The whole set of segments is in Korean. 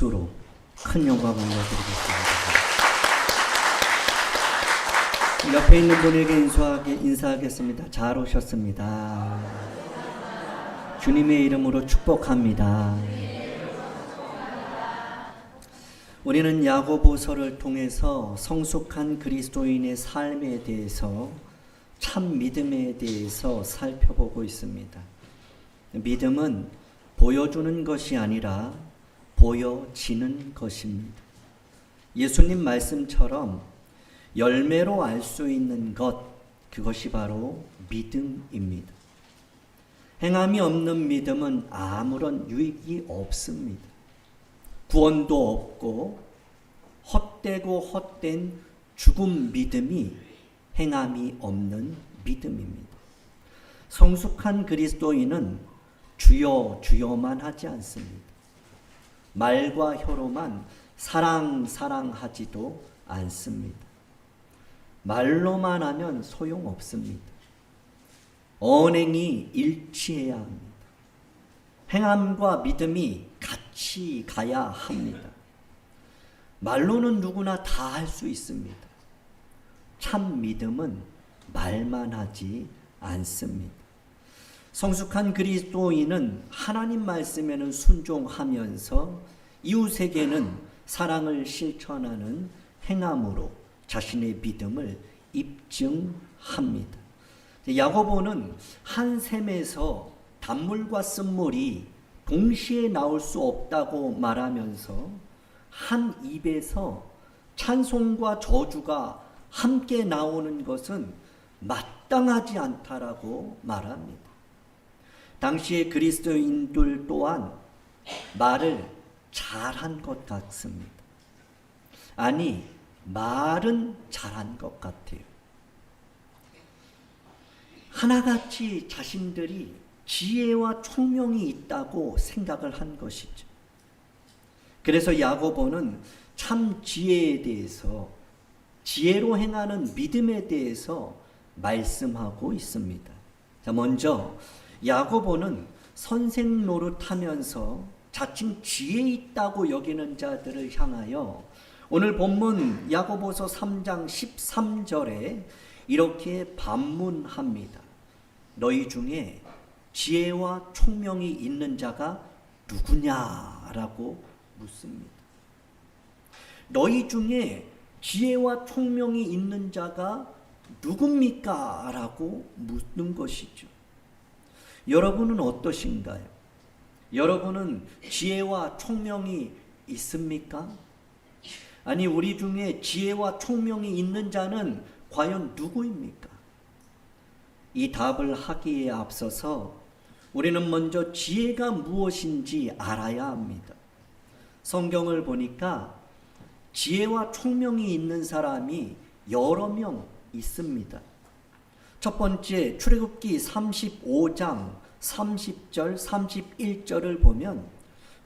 주로 큰 영광을 올려드리겠습니다. 옆에 있는 분에게 인사하겠습니다. 잘 오셨습니다. 주님의 이름으로 축복합니다. 우리는 야고보서를 통해서 성숙한 그리스도인의 삶에 대해서, 참 믿음에 대해서 살펴보고 있습니다. 믿음은 보여주는 것이 아니라 보여지는 것입니다. 예수님 말씀처럼 열매로 알 수 있는 것, 그것이 바로 믿음입니다. 행함이 없는 믿음은 아무런 유익이 없습니다. 구원도 없고 헛되고 헛된 죽음 믿음이 행함이 없는 믿음입니다. 성숙한 그리스도인은 주여 주여만 하지 않습니다. 말과 혀로만 사랑하지도 않습니다. 말로만 하면 소용없습니다. 언행이 일치해야 합니다. 행함과 믿음이 같이 가야 합니다. 말로는 누구나 다 할 수 있습니다. 참 믿음은 말만 하지 않습니다. 성숙한 그리스도인은 하나님 말씀에는 순종하면서 이웃에게는 사랑을 실천하는 행함으로 자신의 믿음을 입증합니다. 야고보는 한 샘에서 단물과 쓴물이 동시에 나올 수 없다고 말하면서 한 입에서 찬송과 저주가 함께 나오는 것은 마땅하지 않다라고 말합니다. 당시의 그리스도인들 또한 말을 잘한 것 같습니다. 아니, 말은 잘한 것 같아요. 하나같이 자신들이 지혜와 총명이 있다고 생각을 한 것이죠. 그래서 야고보는 참 지혜에 대해서, 지혜로 행하는 믿음에 대해서 말씀하고 있습니다. 자, 먼저 야고보는 선생 노릇하면서 자칭 지혜 있다고 여기는 자들을 향하여 오늘 본문 야고보서 3장 13절에 이렇게 반문합니다. 너희 중에 지혜와 총명이 있는 자가 누구냐라고 묻습니다. 너희 중에 지혜와 총명이 있는 자가 누굽니까? 라고 묻는 것이죠. 여러분은 어떠신가요? 여러분은 지혜와 총명이 있습니까? 아니, 우리 중에 지혜와 총명이 있는 자는 과연 누구입니까? 이 답을 하기에 앞서서 우리는 먼저 지혜가 무엇인지 알아야 합니다. 성경을 보니까 지혜와 총명이 있는 사람이 여러 명 있습니다. 첫 번째, 출애굽기 35장 30절 31절을 보면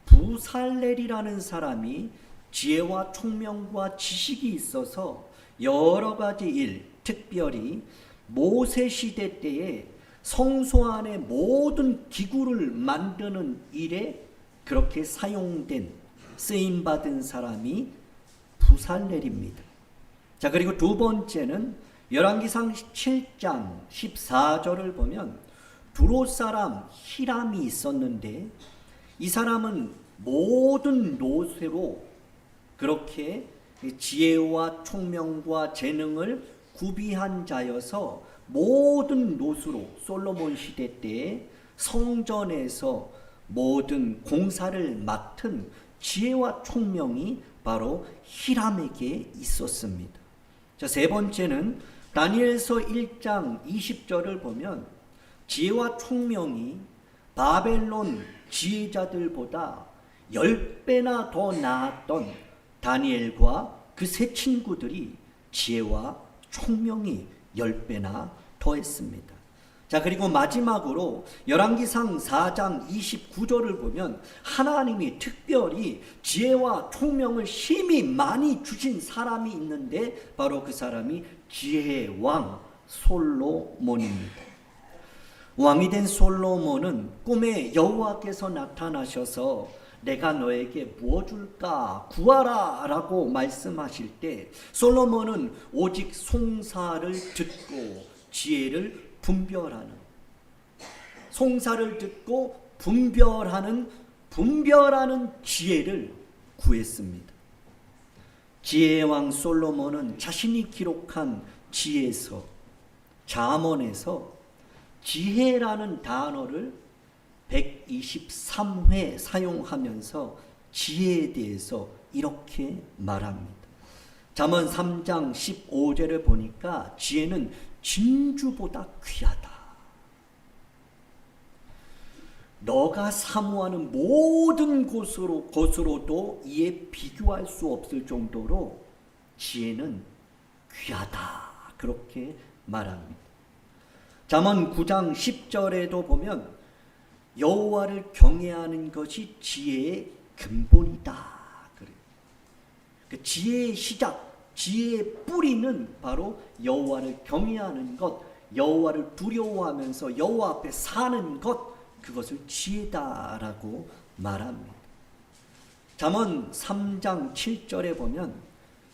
부살렐이라는 사람이 지혜와 총명과 지식이 있어서 여러 가지 일, 특별히 모세 시대 때에 성소 안에 모든 기구를 만드는 일에 그렇게 사용된, 쓰임받은 사람이 부살렐입니다. 자, 그리고 두 번째는 열왕기상 7장 14절을 보면 두로 사람 히람이 있었는데 이 사람은 모든 노쇠로 그렇게 지혜와 총명과 재능을 구비한 자여서 모든 노수로 솔로몬 시대 때에 성전에서 모든 공사를 맡은 지혜와 총명이 바로 히람에게 있었습니다. 자, 세 번째는 다니엘서 1장 20절을 보면 지혜와 총명이 바벨론 지혜자들보다 10배나 더 나았던 다니엘과 그 세 친구들이 지혜와 총명이 10배나 더했습니다. 자, 그리고 마지막으로 열왕기상 4장 29절을 보면 하나님이 특별히 지혜와 총명을 심히 많이 주신 사람이 있는데 바로 그 사람이 지혜의 왕 솔로몬입니다. 왕이 된 솔로몬은 꿈에 여호와께서 나타나셔서 내가 너에게 무엇 줄까 구하라 라고 말씀하실 때 솔로몬은 오직 송사를 듣고 지혜를 분별하는, 송사를 듣고 분별하는 지혜를 구했습니다. 지혜의 왕 솔로몬은 자신이 기록한 지혜서, 잠언에서 지혜라는 단어를 123회 사용하면서 지혜에 대해서 이렇게 말합니다. 잠언 3장 15절을 보니까 지혜는 진주보다 귀하다. 너가 사모하는 모든 것으로도 이에 비교할 수 없을 정도로 지혜는 귀하다. 그렇게 말합니다. 잠언 9장 10절에도 보면 여호와를 경외하는 것이 지혜의 근본이다. 그래요. 그 지혜의 시작, 지혜의 뿌리는 바로 여호와를 경외하는 것, 여호와를 두려워하면서 여호와 앞에 사는 것, 그것을 지혜다라고 말합니다. 잠언 3장 7절에 보면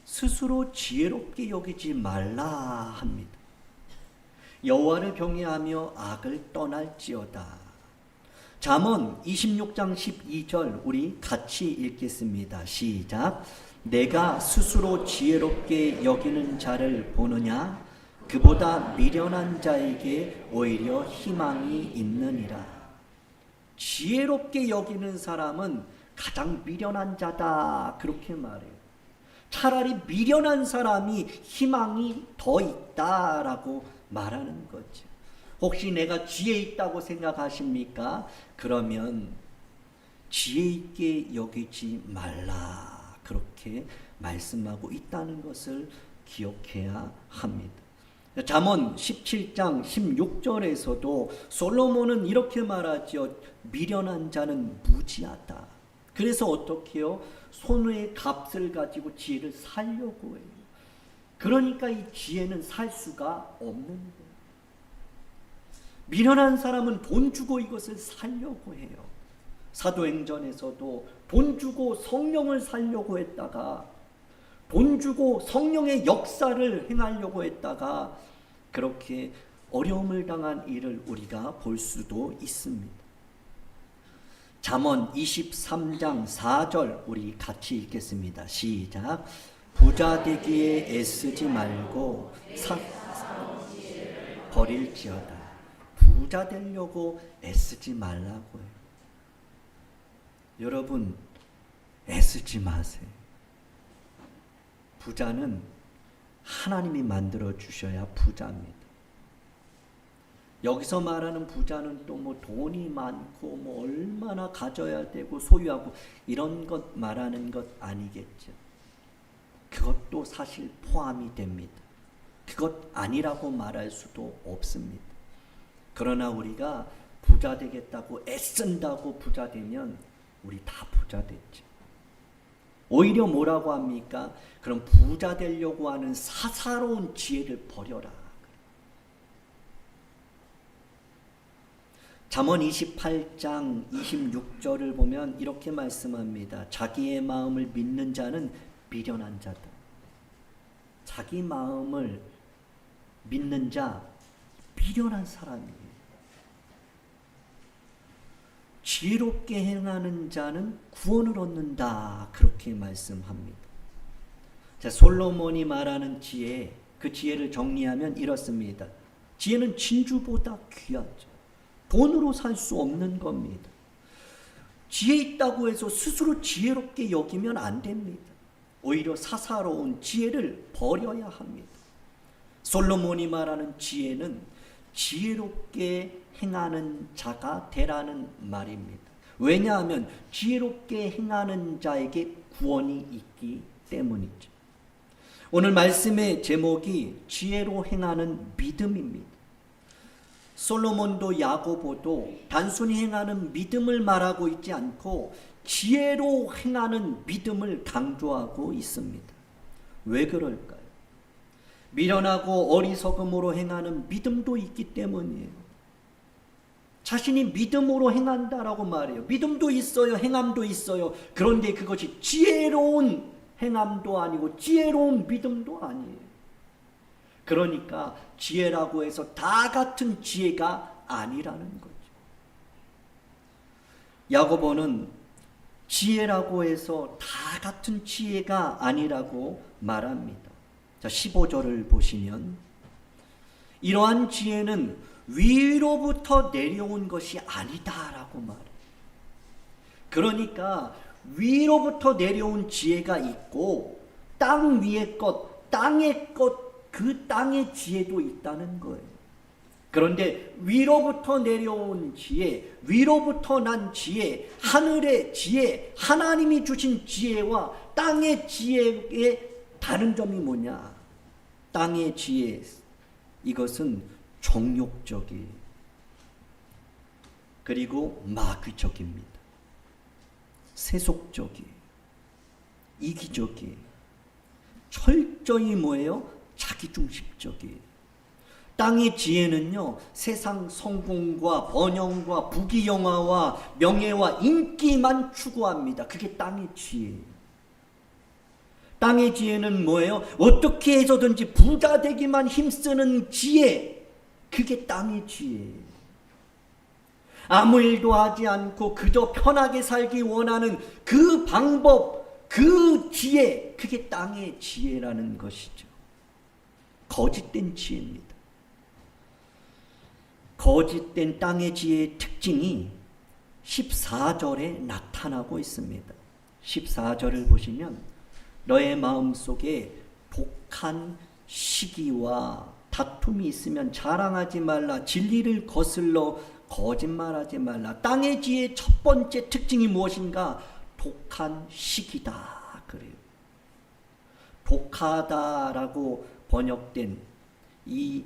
스스로 지혜롭게 여기지 말라 합니다. 여호와를 경외하며 악을 떠날지어다. 잠언 26장 12절 우리 같이 읽겠습니다. 시작. 내가 스스로 지혜롭게 여기는 자를 보느냐? 그보다 미련한 자에게 오히려 희망이 있느니라. 지혜롭게 여기는 사람은 가장 미련한 자다. 그렇게 말해요. 차라리 미련한 사람이 희망이 더 있다라고 말하는 거죠. 혹시 내가 지혜 있다고 생각하십니까? 그러면 지혜 있게 여기지 말라. 그렇게 말씀하고 있다는 것을 기억해야 합니다. 잠언 17장 16절에서도 솔로몬은 이렇게 말하죠. 미련한 자는 무지하다. 그래서 어떻게 해요? 손의 값을 가지고 지혜를 살려고 해요. 그러니까 이 지혜는 살 수가 없는 거예요. 미련한 사람은 돈 주고 이것을 살려고 해요. 사도행전에서도 돈 주고 성령을 살려고 했다가, 돈 주고 성령의 역사를 행하려고 했다가 그렇게 어려움을 당한 일을 우리가 볼 수도 있습니다. 잠언 23장 4절 우리 같이 읽겠습니다. 시작. 부자 되기에 애쓰지 말고 버릴지어다. 부자 되려고 애쓰지 말라고요. 여러분, 애쓰지 마세요. 부자는 하나님이 만들어 주셔야 부자입니다. 여기서 말하는 부자는 또 뭐 돈이 많고 뭐 얼마나 가져야 되고 소유하고 이런 것 말하는 것 아니겠죠. 그것도 사실 포함이 됩니다. 그것 아니라고 말할 수도 없습니다. 그러나 우리가 부자 되겠다고 애쓴다고 부자 되면 우리 다 부자 됐죠. 오히려 뭐라고 합니까? 그럼 부자 되려고 하는 사사로운 지혜를 버려라. 잠언 28장 26절을 보면 이렇게 말씀합니다. 자기의 마음을 믿는 자는 미련한 자다. 자기 마음을 믿는 자, 미련한 사람이에요. 지혜롭게 행하는 자는 구원을 얻는다. 그렇게 말씀합니다. 자, 솔로몬이 말하는 지혜, 그 지혜를 정리하면 이렇습니다. 지혜는 진주보다 귀하죠. 돈으로 살 수 없는 겁니다. 지혜 있다고 해서 스스로 지혜롭게 여기면 안 됩니다. 오히려 사사로운 지혜를 버려야 합니다. 솔로몬이 말하는 지혜는 지혜롭게 행하는 자가 되라는 말입니다. 왜냐하면 지혜롭게 행하는 자에게 구원이 있기 때문이죠. 오늘 말씀의 제목이 지혜로 행하는 믿음입니다. 솔로몬도 야고보도 단순히 행하는 믿음을 말하고 있지 않고 지혜로 행하는 믿음을 강조하고 있습니다. 왜 그럴까요? 미련하고 어리석음으로 행하는 믿음도 있기 때문이에요. 자신이 믿음으로 행한다라고 말해요. 믿음도 있어요. 행함도 있어요. 그런데 그것이 지혜로운 행함도 아니고 지혜로운 믿음도 아니에요. 그러니까 지혜라고 해서 다 같은 지혜가 아니라는 거죠. 야고보는 지혜라고 해서 다 같은 지혜가 아니라고 말합니다. 자, 15절을 보시면 이러한 지혜는 위로부터 내려온 것이 아니다라고 말해요. 그러니까 위로부터 내려온 지혜가 있고 땅 위의 것, 땅의 것, 그 땅의 지혜도 있다는 거예요. 그런데 위로부터 내려온 지혜, 위로부터 난 지혜, 하늘의 지혜, 하나님이 주신 지혜와 땅의 지혜의 다른 점이 뭐냐? 땅의 지혜, 이것은 정욕적이에요. 그리고 마귀적입니다. 세속적이에요. 이기적이에요. 철저히 뭐예요? 자기중심적이에요. 땅의 지혜는요, 세상 성공과 번영과 부귀영화와 명예와 인기만 추구합니다. 그게 땅의 지혜예요. 땅의 지혜는 뭐예요? 어떻게 해서든지 부자 되기만 힘쓰는 지혜. 그게 땅의 지혜예요. 아무 일도 하지 않고 그저 편하게 살기 원하는 그 방법, 그 지혜, 그게 땅의 지혜라는 것이죠. 거짓된 지혜입니다. 거짓된 땅의 지혜의 특징이 14절에 나타나고 있습니다. 14절을 보시면 너의 마음속에 독한 시기와 다툼이 있으면 자랑하지 말라. 진리를 거슬러 거짓말하지 말라. 땅의 지혜의 첫 번째 특징이 무엇인가? 독한 시기다 그래요. 독하다라고 번역된 이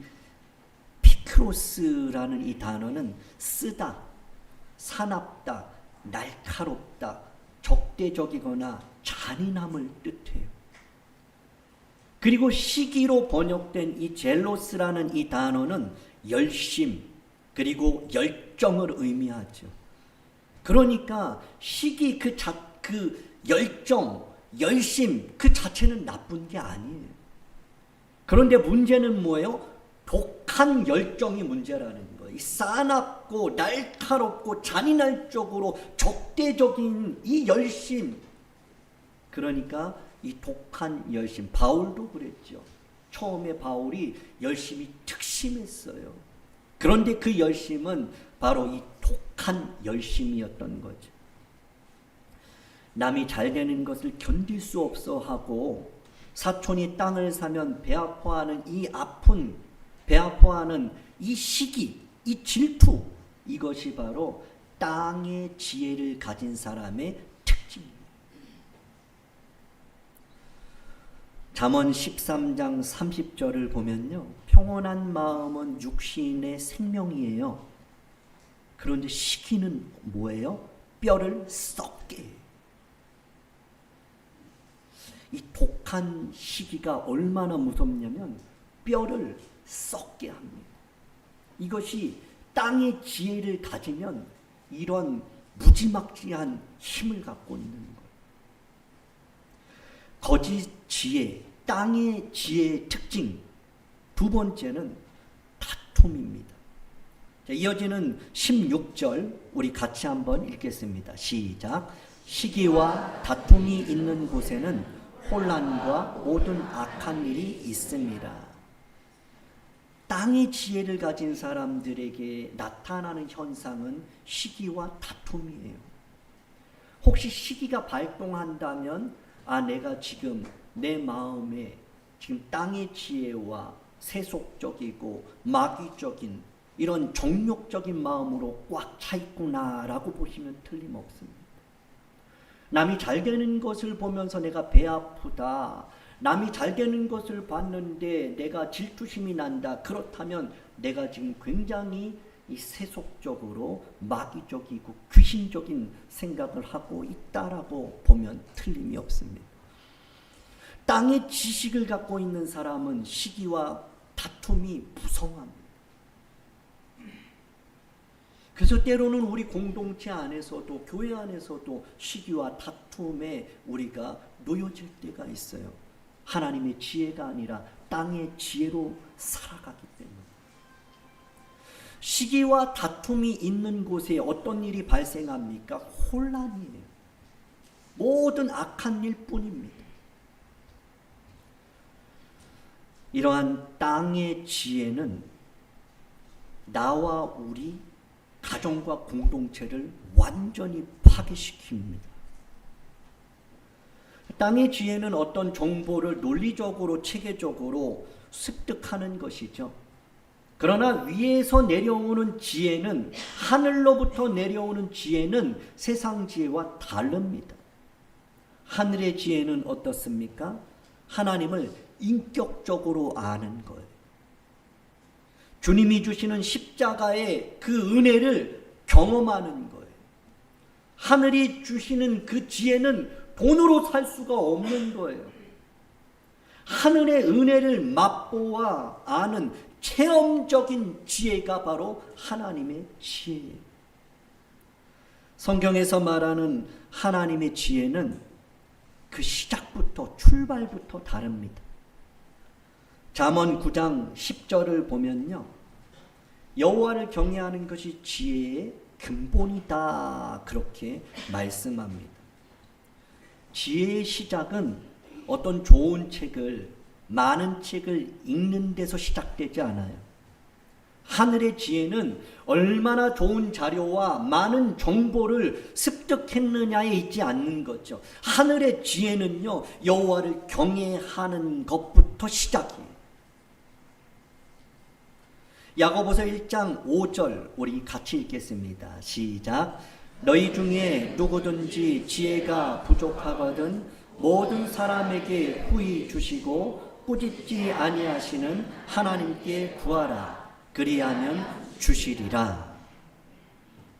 피크로스라는 이 단어는 쓰다, 사납다, 날카롭다, 적대적이거나 잔인함을 뜻해요. 그리고 시기로 번역된 이 젤로스라는 이 단어는 열심, 그리고 열정을 의미하죠. 그러니까 시기 그 열정, 열심 그 자체는 나쁜 게 아니에요. 그런데 문제는 뭐예요? 독한 열정이 문제라는 거예요. 이 싸납고 날카롭고 잔인할 쪽으로 적대적인 이 열심. 그러니까 이 독한 열심. 바울도 그랬죠. 처음에 바울이 열심히 특심했어요. 그런데 그 열심은 바로 이 독한 열심이었던 거죠. 남이 잘 되는 것을 견딜 수 없어 하고 사촌이 땅을 사면 배 아파하는 이 아픈, 배 아파하는 이 시기, 이 질투, 이것이 바로 땅의 지혜를 가진 사람의 특징입니다. 잠언 13장 30절을 보면요, 평온한 마음은 육신의 생명이에요. 그런데 시기는 뭐예요? 뼈를 썩게 해요. 이 독한 시기가 얼마나 무섭냐면 뼈를 썩게 합니다. 이것이 땅의 지혜를 가지면 이런 무지막지한 힘을 갖고 있는 거예요. 거짓 지혜, 땅의 지혜의 특징 두 번째는 다툼입니다. 자, 이어지는 16절 우리 같이 한번 읽겠습니다. 시작. 시기와 다툼이 있는 곳에는 혼란과 모든 악한 일이 있습니다. 땅의 지혜를 가진 사람들에게 나타나는 현상은 시기와 다툼이에요. 혹시 시기가 발동한다면 내가 지금 내 마음에 지금 땅의 지혜와 세속적이고 마귀적인 이런 정욕적인 마음으로 꽉 차 있구나라고 보시면 틀림없습니다. 남이 잘 되는 것을 보면서 내가 배 아프다. 남이 잘 되는 것을 봤는데 내가 질투심이 난다. 그렇다면 내가 지금 굉장히 이 세속적으로 마귀적이고 귀신적인 생각을 하고 있다라고 보면 틀림이 없습니다. 땅의 지식을 갖고 있는 사람은 시기와 다툼이 무성합니다. 그래서 때로는 우리 공동체 안에서도 교회 안에서도 시기와 다툼에 우리가 놓여질 때가 있어요. 하나님의 지혜가 아니라 땅의 지혜로 살아가기 때문에. 시기와 다툼이 있는 곳에 어떤 일이 발생합니까? 혼란이에요. 모든 악한 일 뿐입니다. 이러한 땅의 지혜는 나와 우리 가정과 공동체를 완전히 파괴시킵니다. 땅의 지혜는 어떤 정보를 논리적으로 체계적으로 습득하는 것이죠. 그러나 위에서 내려오는 지혜는, 하늘로부터 내려오는 지혜는 세상 지혜와 다릅니다. 하늘의 지혜는 어떻습니까? 하나님을 인격적으로 아는 거예요. 주님이 주시는 십자가의 그 은혜를 경험하는 거예요. 하늘이 주시는 그 지혜는 돈으로 살 수가 없는 거예요. 하늘의 은혜를 맛보아 아는 체험적인 지혜가 바로 하나님의 지혜예요. 성경에서 말하는 하나님의 지혜는 그 시작부터, 출발부터 다릅니다. 잠언 9장 10절을 보면요, 여호와를 경외하는 것이 지혜의 근본이다, 그렇게 말씀합니다. 지혜의 시작은 어떤 좋은 책을, 많은 책을 읽는 데서 시작되지 않아요. 하늘의 지혜는 얼마나 좋은 자료와 많은 정보를 습득했느냐에 있지 않는 거죠. 하늘의 지혜는요, 여호와를 경외하는 것부터 시작이에요. 야고보서 1장 5절 우리 같이 읽겠습니다. 시작. 너희 중에 누구든지 지혜가 부족하거든 모든 사람에게 후히 주시고 꾸짖지 아니하시는 하나님께 구하라. 그리하면 주시리라.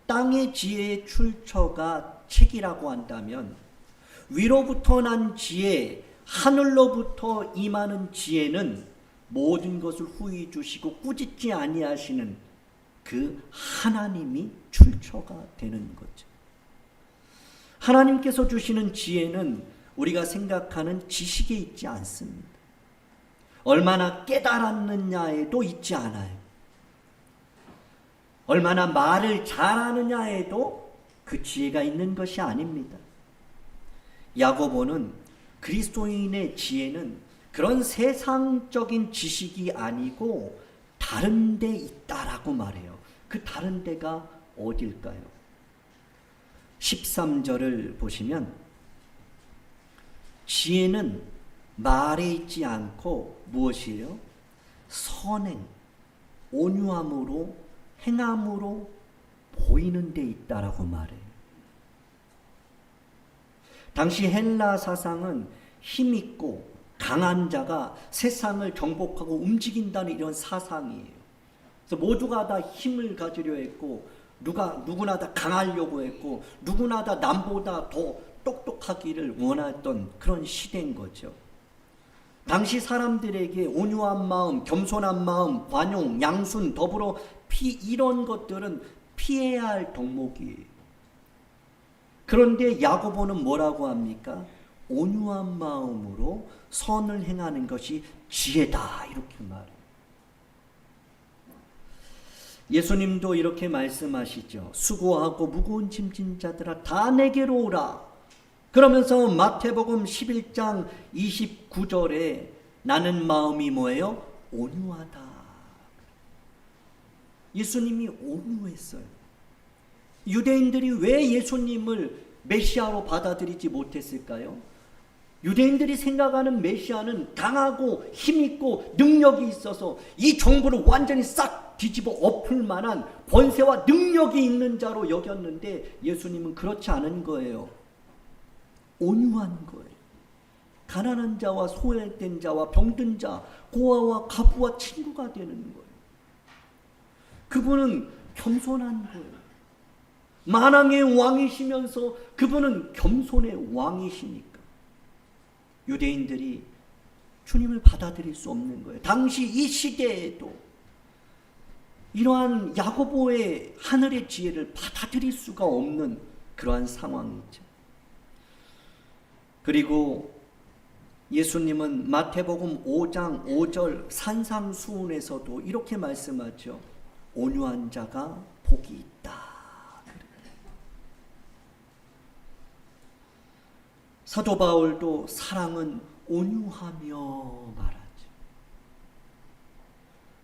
땅의 지혜의 출처가 책이라고 한다면, 위로부터 난 지혜, 하늘로부터 임하는 지혜는 모든 것을 후히 주시고 꾸짖지 아니하시는 그 하나님이 출처가 되는 거죠. 하나님께서 주시는 지혜는 우리가 생각하는 지식에 있지 않습니다. 얼마나 깨달았느냐에도 있지 않아요. 얼마나 말을 잘하느냐에도 그 지혜가 있는 것이 아닙니다. 야고보는 그리스도인의 지혜는 그런 세상적인 지식이 아니고 다른 데 있다라고 말해요. 그 다른 데가 어딜까요? 13절을 보시면 지혜는 말에 있지 않고 무엇이에요? 선행, 온유함으로, 행함으로 보이는 데 있다라고 말해요. 당시 헬라 사상은 힘있고 강한 자가 세상을 정복하고 움직인다는 이런 사상이에요. 그래서 모두가 다 힘을 가지려 했고, 누구나 다 강하려고 했고, 누구나 다 남보다 더 똑똑하기를 원했던 그런 시대인 거죠. 당시 사람들에게 온유한 마음, 겸손한 마음, 관용, 양순, 더불어 이런 것들은 피해야 할 덕목이에요. 그런데 야고보는 뭐라고 합니까? 온유한 마음으로 선을 행하는 것이 지혜다, 이렇게 말해요. 예수님도 이렇게 말씀하시죠. 수고하고 무거운 짐진 자들아 다 내게로 오라. 그러면서 마태복음 11장 29절에 나는 마음이 뭐예요? 온유하다. 예수님이 온유했어요. 유대인들이 왜 예수님을 메시아로 받아들이지 못했을까요? 유대인들이 생각하는 메시아는 강하고 힘있고 능력이 있어서 이 정부를 완전히 싹 뒤집어 엎을 만한 권세와 능력이 있는 자로 여겼는데 예수님은 그렇지 않은 거예요. 온유한 거예요. 가난한 자와 소외된 자와 병든 자, 고아와 가부와 친구가 되는 거예요. 그분은 겸손한 거예요. 만왕의 왕이시면서 그분은 겸손의 왕이시니까 유대인들이 주님을 받아들일 수 없는 거예요. 당시 이 시대에도 이러한 야고보의 하늘의 지혜를 받아들일 수가 없는 그러한 상황이죠. 그리고 예수님은 마태복음 5장 5절 산상수훈에서도 이렇게 말씀하죠. 온유한 자가 복이 있다. 사도 바울도 사랑은 온유하며 말하죠.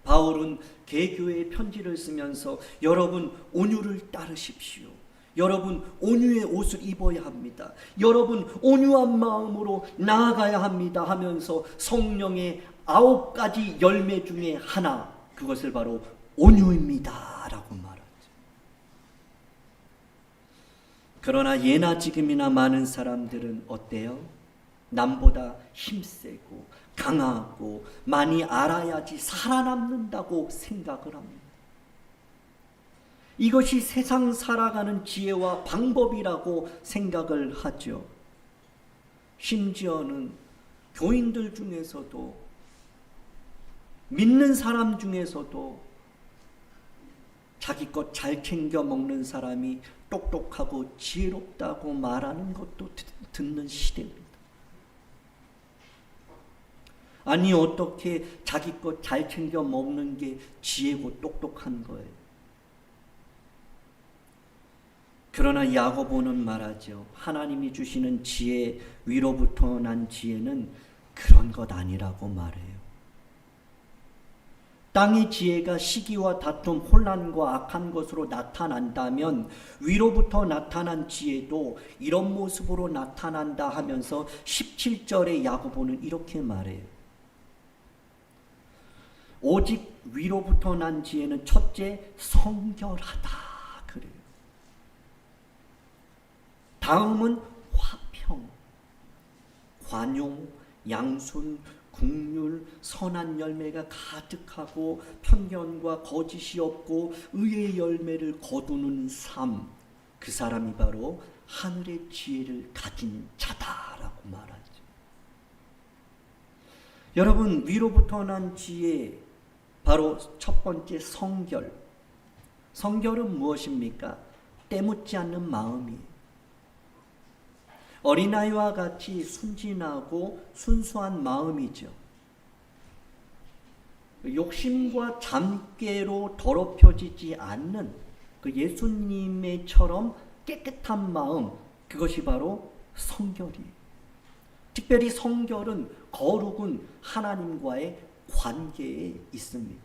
바울은 개교의 편지를 쓰면서 여러분 온유를 따르십시오. 여러분 온유의 옷을 입어야 합니다. 여러분 온유한 마음으로 나아가야 합니다 하면서 성령의 9가지 열매 중에 하나, 그것을 바로 온유입니다 라고 말하죠. 그러나 예나 지금이나 많은 사람들은 어때요? 남보다 힘세고 강하고 많이 알아야지 살아남는다고 생각을 합니다. 이것이 세상 살아가는 지혜와 방법이라고 생각을 하죠. 심지어는 교인들 중에서도, 믿는 사람 중에서도 자기 것 잘 챙겨 먹는 사람이 똑똑하고 지혜롭다고 말하는 것도 듣는 시대입니다. 아니 어떻게 자기 것 잘 챙겨 먹는 게 지혜고 똑똑한 거예요? 그러나 야고보는 말하죠. 하나님이 주시는 지혜, 위로부터 난 지혜는 그런 것 아니라고 말해요. 땅의 지혜가 시기와 다툼, 혼란과 악한 것으로 나타난다면 위로부터 나타난 지혜도 이런 모습으로 나타난다 하면서 17절에 야고보는 이렇게 말해요. 오직 위로부터 난 지혜는 첫째 성결하다. 그래요. 다음은 화평, 관용, 양순, 긍휼, 선한 열매가 가득하고 편견과 거짓이 없고 의의 열매를 거두는 삶, 그 사람이 바로 하늘의 지혜를 가진 자다라고 말하죠. 여러분, 위로부터 난 지혜, 바로 첫 번째 성결. 성결은 무엇입니까? 때묻지 않는 마음이에요. 어린아이와 같이 순진하고 순수한 마음이죠. 욕심과 잠깨로 더럽혀지지 않는 그 예수님의처럼 깨끗한 마음, 그것이 바로 성결이에요. 특별히 성결은, 거룩은 하나님과의 관계에 있습니다.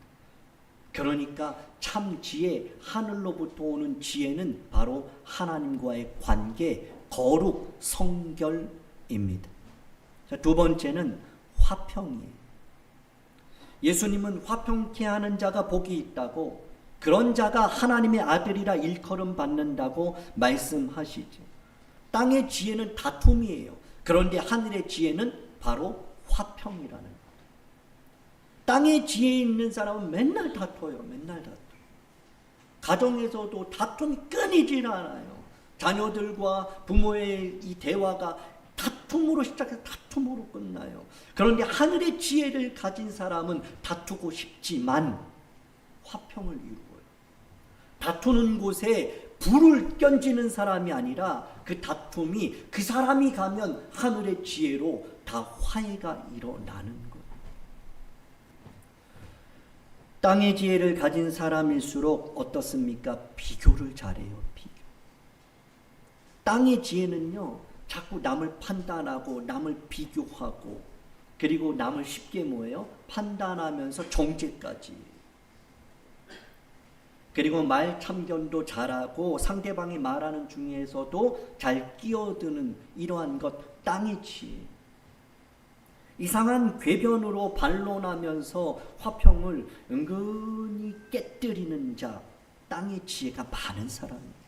그러니까 참 지혜, 하늘로부터 오는 지혜는 바로 하나님과의 관계, 거룩, 성결입니다. 자, 두 번째는 화평이에요. 예수님은 화평케 하는 자가 복이 있다고, 그런 자가 하나님의 아들이라 일컬음 받는다고 말씀하시죠. 땅의 지혜는 다툼이에요. 그런데 하늘의 지혜는 바로 화평이라는 거예요. 땅의 지혜 있는 사람은 맨날 다퉈요. 맨날 다퉈. 가정에서도 다툼이 끊이질 않아요. 자녀들과 부모의 이 대화가 다툼으로 시작해서 다툼으로 끝나요. 그런데 하늘의 지혜를 가진 사람은 다투고 싶지만 화평을 이루어요. 다투는 곳에 불을 껴지는 사람이 아니라 그 다툼이, 그 사람이 가면 하늘의 지혜로 다 화해가 일어나는 거예요. 땅의 지혜를 가진 사람일수록 어떻습니까? 비교를 잘해요. 비교. 땅의 지혜는요, 자꾸 남을 판단하고 남을 비교하고, 그리고 남을 쉽게 뭐예요? 판단하면서 정죄까지. 그리고 말 참견도 잘하고 상대방이 말하는 중에서도 잘 끼어드는 이러한 것, 땅의 지혜. 이상한 궤변으로 반론하면서 화평을 은근히 깨뜨리는 자, 땅의 지혜가 많은 사람이에요.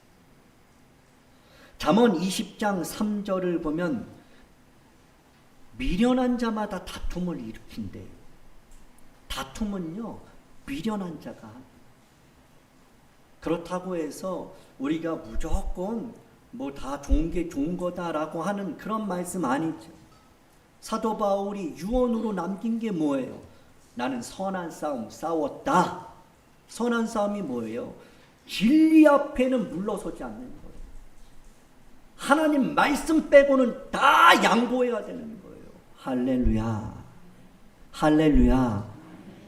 잠언 20장 3절을 보면 미련한 자마다 다툼을 일으킨대요. 다툼은요, 미련한 자가. 그렇다고 해서 우리가 무조건 뭐 다 좋은 게 좋은 거다라고 하는 그런 말씀 아니죠. 사도 바울이 유언으로 남긴 게 뭐예요? 나는 선한 싸움 싸웠다. 선한 싸움이 뭐예요? 진리 앞에는 물러서지 않는 거예요. 하나님 말씀 빼고는 다 양보해야 되는 거예요. 할렐루야. 할렐루야.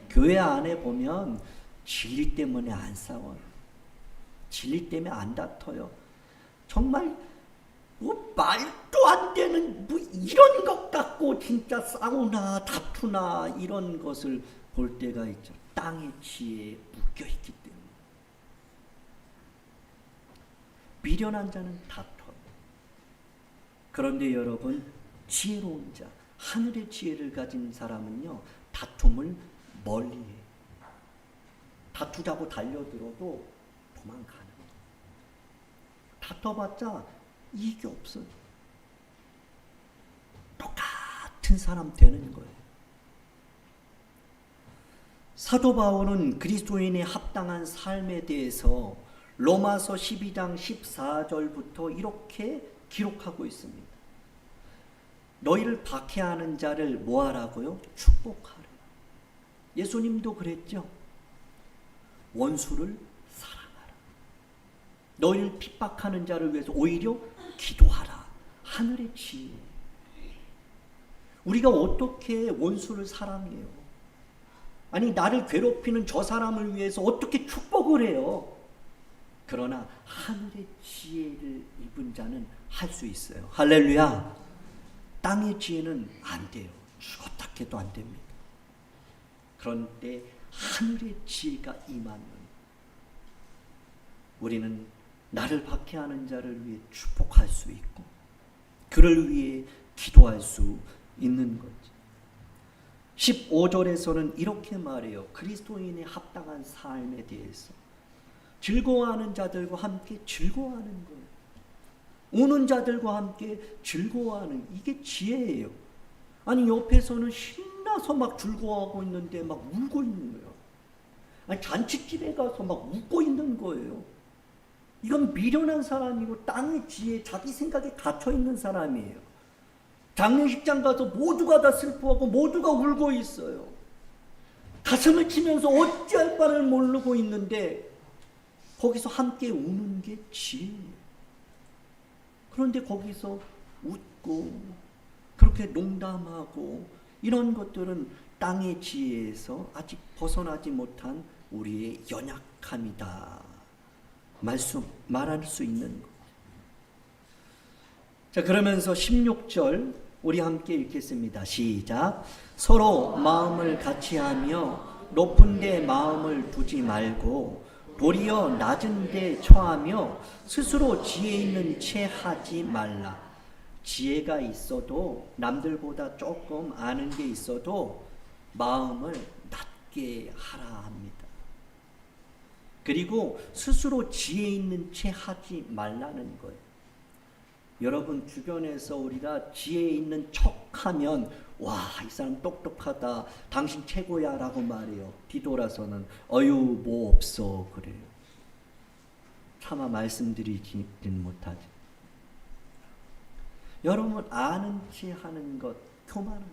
교회 안에 보면 진리 때문에 안 싸워요. 진리 때문에 안 다퉈요. 정말 뭐 말도 안 되는 뭐 이런 것 갖고 진짜 싸우나 다투나 이런 것을 볼 때가 있죠. 땅의 지혜에 묶여 있기 때문에. 미련한 자는 다퉈요. 그런데 여러분, 지혜로운 자, 하늘의 지혜를 가진 사람은요, 다툼을 멀리해요. 다투자고 달려들어도 도망가는 거예요. 다퉈봤자 이익이 없어요. 똑같은 사람 되는 거예요. 사도 바울은 그리스도인의 합당한 삶에 대해서 로마서 12장 14절부터 이렇게 기록하고 있습니다. 너희를 박해하는 자를 뭐하라고요? 축복하라. 예수님도 그랬죠. 원수를 사랑하라. 너희를 핍박하는 자를 위해서 오히려 기도하라. 하늘의 지혜. 우리가 어떻게 원수를 사랑해요? 아니, 나를 괴롭히는 저 사람을 위해서 어떻게 축복을 해요? 그러나 하늘의 지혜를 입은 자는 할 수 있어요. 할렐루야. 땅의 지혜는 안 돼요. 죽었다 해도 안 됩니다. 그런데 하늘의 지혜가 임하면 우리는 나를 박해하는 자를 위해 축복할 수 있고 그를 위해 기도할 수 있는 거죠. 15절에서는 이렇게 말해요. 그리스도인의 합당한 삶에 대해서 즐거워하는 자들과 함께 즐거워하는 거예요. 우는 자들과 함께 즐거워하는, 이게 지혜예요. 아니, 옆에서는 신나서 막 즐거워하고 있는데 막 울고 있는 거예요. 아니, 잔치집에 가서 막 웃고 있는 거예요. 이건 미련한 사람이고 땅의 지혜, 자기 생각에 갇혀 있는 사람이에요. 장례식장 가서 모두가 다 슬퍼하고 모두가 울고 있어요. 가슴을 치면서 어찌할 바를 모르고 있는데 거기서 함께 우는 게 지혜예요. 그런데 거기서 웃고 그렇게 농담하고 이런 것들은 땅의 지혜에서 아직 벗어나지 못한 우리의 연약함이다. 말할 수 있는 것. 자, 그러면서 16절 우리 함께 읽겠습니다. 시작. 서로 마음을 같이하며 높은 데 마음을 두지 말고 도리어 낮은 데 처하며 스스로 지혜 있는 채 하지 말라. 지혜가 있어도 남들보다 조금 아는 게 있어도 마음을 낮게 하라 합니다. 그리고 스스로 지혜 있는 채 하지 말라는 거예요. 여러분 주변에서 우리가 지혜 있는 척하면 와, 이 사람 똑똑하다, 당신 최고야 라고 말해요. 뒤돌아서는 어유 뭐 없어 그래요. 차마 말씀드리지는 못하죠. 여러분 아는 채 하는 것 교만은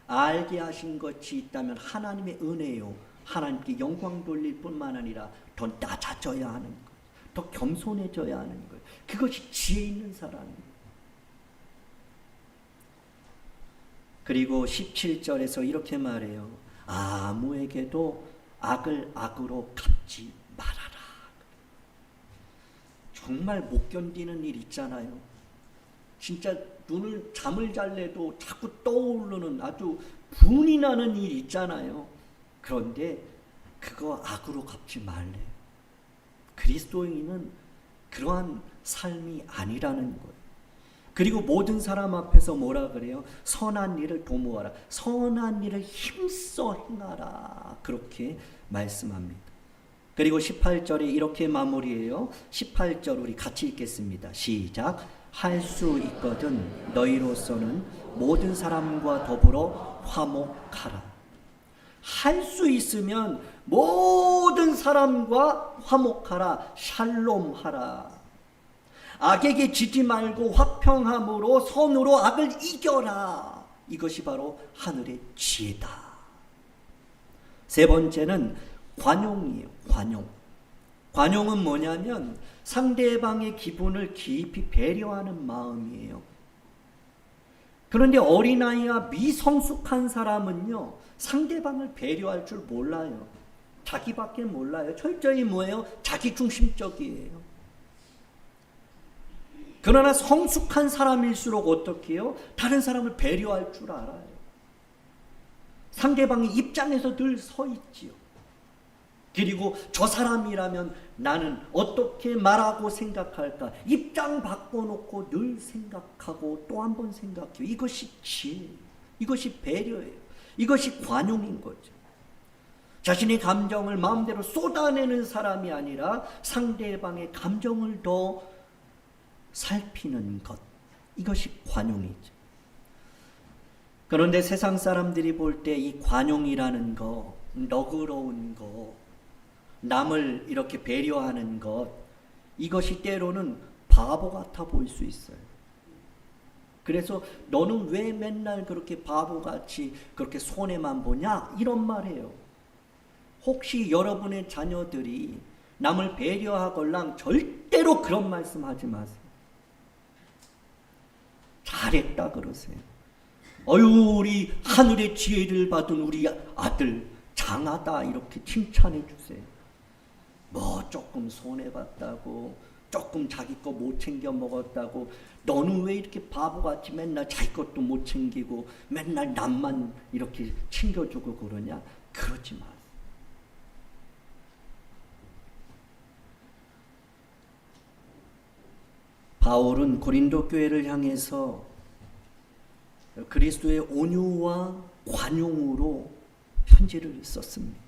알게 하신 것이 있다면 하나님의 은혜요. 하나님께 영광 돌릴 뿐만 아니라 더 낮아져야 하는 것, 더 겸손해져야 하는 것, 그것이 지혜 있는 사람이에요. 그리고 17절에서 이렇게 말해요. 아무에게도 악을 악으로 갚지 말아라. 정말 못 견디는 일 있잖아요. 진짜 잠을 잘래도 자꾸 떠오르는 아주 분이 나는 일 있잖아요. 그런데 그거 악으로 갚지 말래요. 그리스도인은 그러한 삶이 아니라는 거예요. 그리고 모든 사람 앞에서 뭐라 그래요? 선한 일을 도모하라. 선한 일을 힘써 행하라. 그렇게 말씀합니다. 그리고 18절에 이렇게 마무리해요. 18절 우리 같이 읽겠습니다. 시작. 할 수 있거든 너희로서는 모든 사람과 더불어 화목하라. 할 수 있으면 모든 사람과 화목하라. 샬롬하라. 악에게 지지 말고 화평함으로 선으로 악을 이겨라. 이것이 바로 하늘의 지혜다. 세 번째는 관용이에요. 관용. 관용은 뭐냐면 상대방의 기분을 깊이 배려하는 마음이에요. 그런데 어린아이와 미성숙한 사람은요, 상대방을 배려할 줄 몰라요. 자기밖에 몰라요. 철저히 뭐예요? 자기중심적이에요. 그러나 성숙한 사람일수록 어떻게 해요? 다른 사람을 배려할 줄 알아요. 상대방의 입장에서 늘 서 있지요. 그리고 저 사람이라면 나는 어떻게 말하고 생각할까? 입장 바꿔놓고 늘 생각하고 또 한 번 생각해요. 이것이 지혜예요. 이것이 배려예요. 이것이 관용인 거죠. 자신의 감정을 마음대로 쏟아내는 사람이 아니라 상대방의 감정을 더 살피는 것. 이것이 관용이죠. 그런데 세상 사람들이 볼 때 이 관용이라는 거, 너그러운 거, 남을 이렇게 배려하는 것, 이것이 때로는 바보 같아 보일 수 있어요. 그래서 너는 왜 맨날 그렇게 바보같이 그렇게 손해만 보냐? 이런 말해요. 혹시 여러분의 자녀들이 남을 배려하걸랑 절대로 그런 말씀하지 마세요. 잘했다 그러세요. 어유 우리 하늘의 지혜를 받은 우리 아들 장하다 이렇게 칭찬해 주세요. 뭐 조금 손해봤다고, 조금 자기 거 못 챙겨 먹었다고, 너는 왜 이렇게 바보같이 맨날 자기 것도 못 챙기고 맨날 남만 이렇게 챙겨주고 그러냐? 그러지 마세요. 바울은 고린도 교회를 향해서 그리스도의 온유와 관용으로 편지를 썼습니다.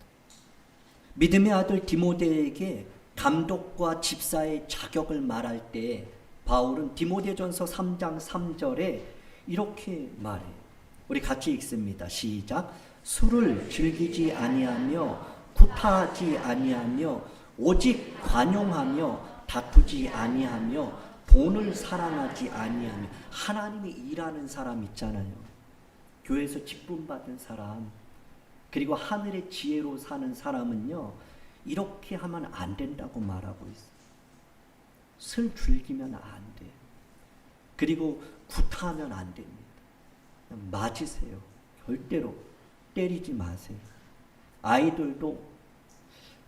믿음의 아들 디모데에게 감독과 집사의 자격을 말할 때 바울은 디모데전서 3장 3절에 이렇게 말해요. 우리 같이 읽습니다. 시작. 술을 즐기지 아니하며 구타하지 아니하며 오직 관용하며 다투지 아니하며 돈을 사랑하지 아니하며. 하나님이 일하는 사람 있잖아요. 교회에서 직분 받은 사람, 그리고 하늘의 지혜로 사는 사람은요, 이렇게 하면 안 된다고 말하고 있어요. 술 즐기면 안 돼요. 그리고 구타하면 안 됩니다. 맞으세요. 절대로 때리지 마세요. 아이들도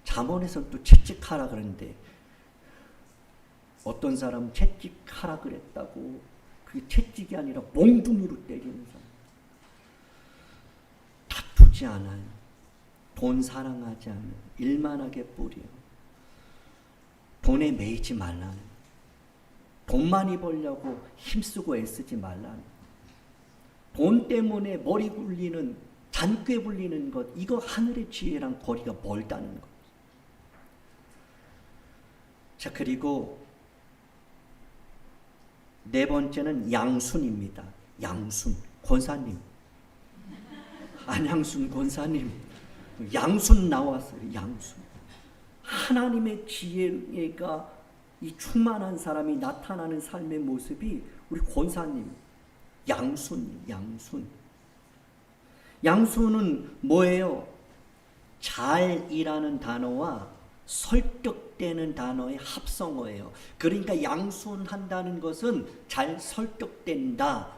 잠언에서 또 채찍하라 그러는데 어떤 사람은 채찍하라 그랬다고 그게 채찍이 아니라 몽둥이로 때리는 사람. 다투지 않아요. 돈 사랑하지 않아요. 일만하게 뿌려. 돈에 매이지 말라는. 돈 많이 벌려고 힘쓰고 애쓰지 말라는. 돈 때문에 머리 굴리는, 잔꾀 불리는 것, 이거 하늘의 지혜랑 거리가 멀다는 것. 자, 그리고 네 번째는 양순입니다. 양순, 권사님. 안양순 권사님. 양순 나왔어요. 양순. 하나님의 지혜가 이 충만한 사람이 나타나는 삶의 모습이 우리 권사님. 양순, 양순. 양순은 뭐예요? 잘이라는 단어와 설득되는 단어의 합성어예요. 그러니까 양순한다는 것은 잘 설득된다,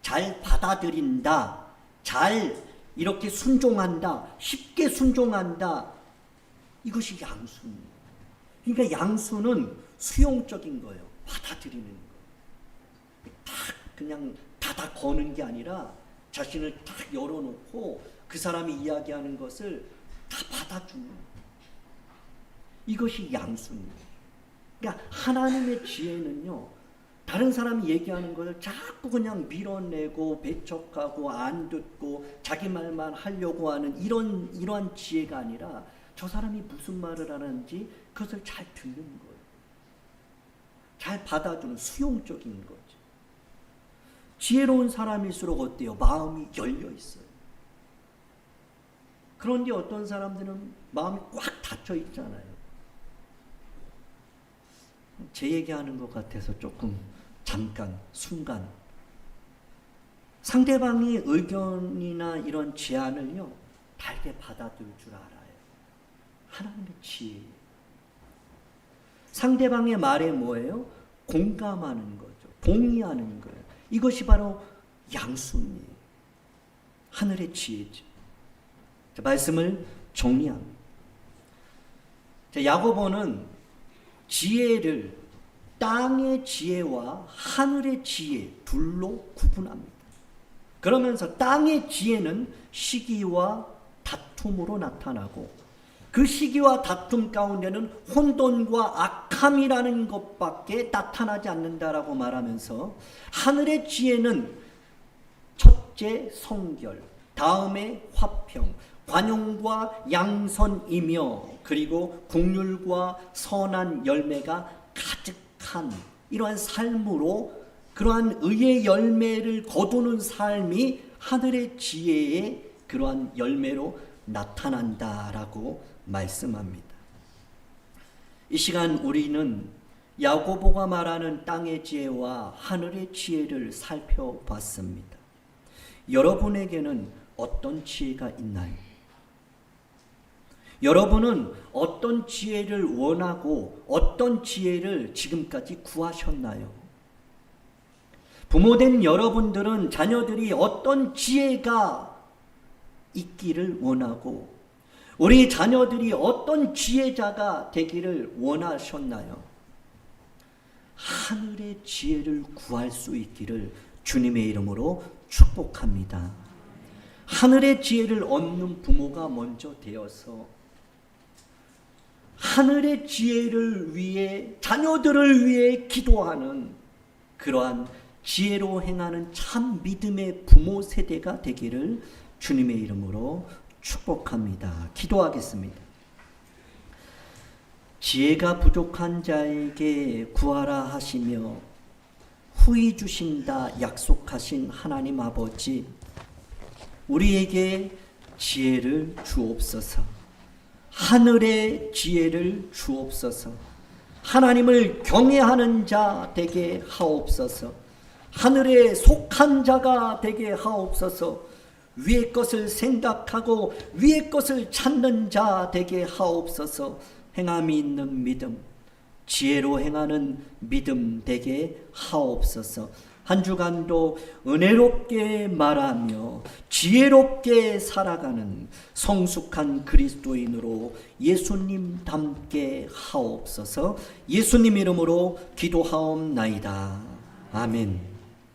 잘 받아들인다, 잘 이렇게 순종한다, 쉽게 순종한다. 이것이 양순이에요. 그러니까 양순은 수용적인 거예요. 받아들이는 거. 딱 그냥 닫아 거는 게 아니라 자신을 딱 열어놓고 그 사람이 이야기하는 것을 다 받아주는 거예요. 이것이 양순이에요. 그러니까 하나님의 지혜는요, 다른 사람이 얘기하는 것을 자꾸 그냥 밀어내고 배척하고 안 듣고 자기 말만 하려고 하는 이러한 지혜가 아니라 저 사람이 무슨 말을 하는지 그것을 잘 듣는 거예요. 잘 받아주는 수용적인 거죠. 지혜로운 사람일수록 어때요? 마음이 열려 있어요. 그런데 어떤 사람들은 마음이 꽉 닫혀 있잖아요. 제 얘기하는 것 같아서 조금 잠깐 순간 상대방의 의견이나 이런 제안을요 달게 받아들일 줄 알아요. 하나님의 지혜. 상대방의 말에 뭐예요? 공감하는 거죠. 동의하는 거예요. 이것이 바로 양순이에요. 하늘의 지혜죠. 자, 말씀을 정리합니다. 자, 야고보는 지혜를 땅의 지혜와 하늘의 지혜 둘로 구분합니다. 그러면서 땅의 지혜는 시기와 다툼으로 나타나고 그 시기와 다툼 가운데는 혼돈과 악함이라는 것밖에 나타나지 않는다라고 말하면서 하늘의 지혜는 첫째 성결, 다음에 화평, 관용과 양선이며 그리고 긍휼과 선한 열매가 가득한 이러한 삶으로 그러한 의의 열매를 거두는 삶이 하늘의 지혜의 그러한 열매로 나타난다라고 말씀합니다. 이 시간 우리는 야고보가 말하는 땅의 지혜와 하늘의 지혜를 살펴봤습니다. 여러분에게는 어떤 지혜가 있나요? 여러분은 어떤 지혜를 원하고 어떤 지혜를 지금까지 구하셨나요? 부모된 여러분들은 자녀들이 어떤 지혜가 있기를 원하고 우리 자녀들이 어떤 지혜자가 되기를 원하셨나요? 하늘의 지혜를 구할 수 있기를 주님의 이름으로 축복합니다. 하늘의 지혜를 얻는 부모가 먼저 되어서 하늘의 지혜를 위해 자녀들을 위해 기도하는 그러한 지혜로 행하는 참 믿음의 부모 세대가 되기를 주님의 이름으로 축복합니다. 기도하겠습니다. 지혜가 부족한 자에게 구하라 하시며 후히 주신다 약속하신 하나님 아버지, 우리에게 지혜를 주옵소서. 하늘의 지혜를 주옵소서. 하나님을 경외하는 자 되게 하옵소서. 하늘에 속한 자가 되게 하옵소서. 위의 것을 생각하고 위의 것을 찾는 자 되게 하옵소서. 행함이 있는 믿음, 지혜로 행하는 믿음 되게 하옵소서. 한 주간도 은혜롭게 말하며 지혜롭게 살아가는 성숙한 그리스도인으로 예수님 닮게 하옵소서. 예수님 이름으로 기도하옵나이다. 아멘.